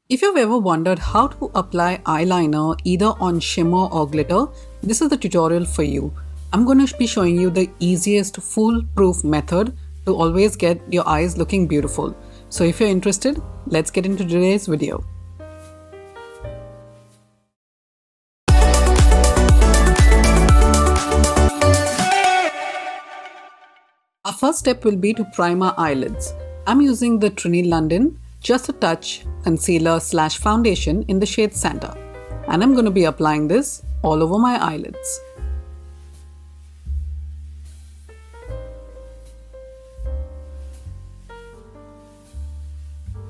If you've ever wondered how to apply eyeliner either on shimmer or glitter, this is the tutorial for you. I'm going to be showing you the easiest foolproof method to always get your eyes looking beautiful. So if you're interested, let's get into today's video. Our first step will be to prime our eyelids. I'm using the Trini London Just a Touch Concealer / Foundation in the shade Santa, and I'm going to be applying this all over my eyelids.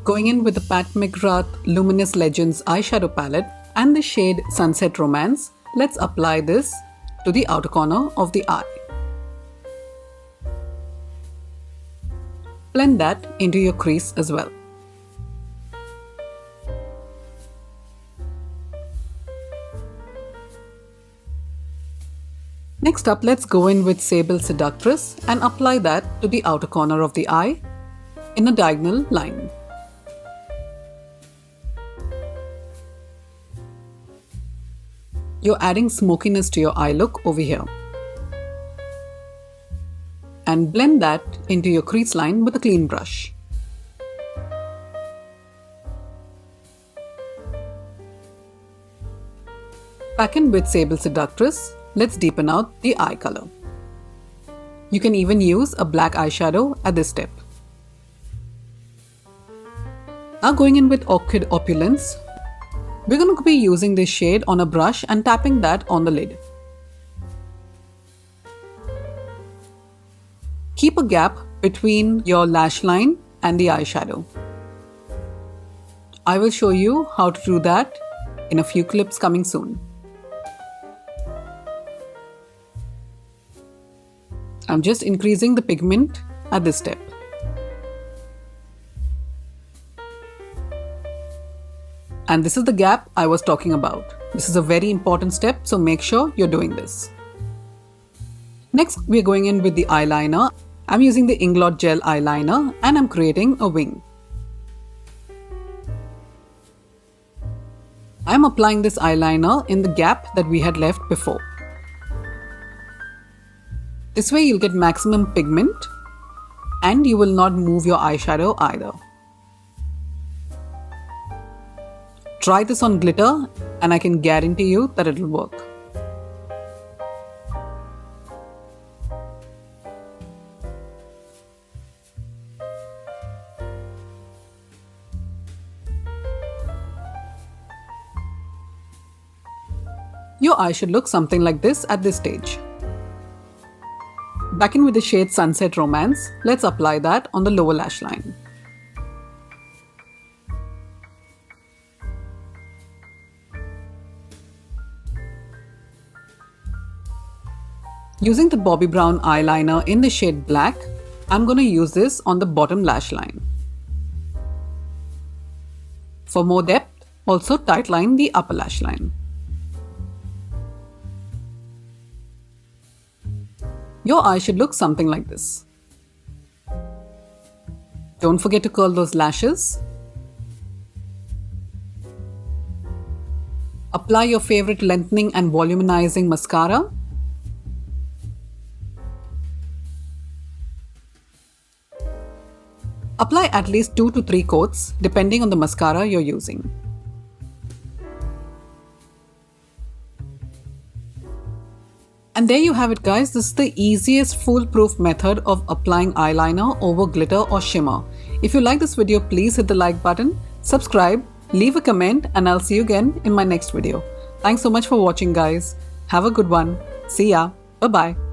Going in with the Pat McGrath Luminous Legends eyeshadow palette and the shade Sunset Romance, let's apply this to the outer corner of the eye. Blend that into your crease as well. Next up, let's go in with Sable Seductress and apply that to the outer corner of the eye in a diagonal line. You're adding smokiness to your eye look over here. And blend that into your crease line with a clean brush. Back in with Sable Seductress, let's deepen out the eye color. You can even use a black eyeshadow at this step. Now going in with Orchid Opulence, we're going to be using this shade on a brush and tapping that on the lid. Keep a gap between your lash line and the eyeshadow. I will show you how to do that in a few clips coming soon. I'm just increasing the pigment at this step. And this is the gap I was talking about. This is a very important step, so make sure you're doing this. Next, we're going in with the eyeliner. I'm using the Inglot Gel eyeliner and I'm creating a wing. I'm applying this eyeliner in the gap that we had left before. This way you'll get maximum pigment and you will not move your eyeshadow either. Try this on glitter and I can guarantee you that it'll work. Your eye should look something like this at this stage. Back in with the shade Sunset Romance, let's apply that on the lower lash line. Using the Bobbi Brown eyeliner in the shade Black, I'm going to use this on the bottom lash line. For more depth, also tightline the upper lash line. Your eye should look something like this. Don't forget to curl those lashes. Apply your favorite lengthening and volumizing mascara. Apply at least 2 to 3 coats depending on the mascara you're using. And there you have it, guys. This is the easiest foolproof method of applying eyeliner over glitter or shimmer. If you like this video, please hit the like button, subscribe, leave a comment, and I'll see you again in my next video. Thanks so much for watching, guys. Have a good one. See ya. Bye-bye.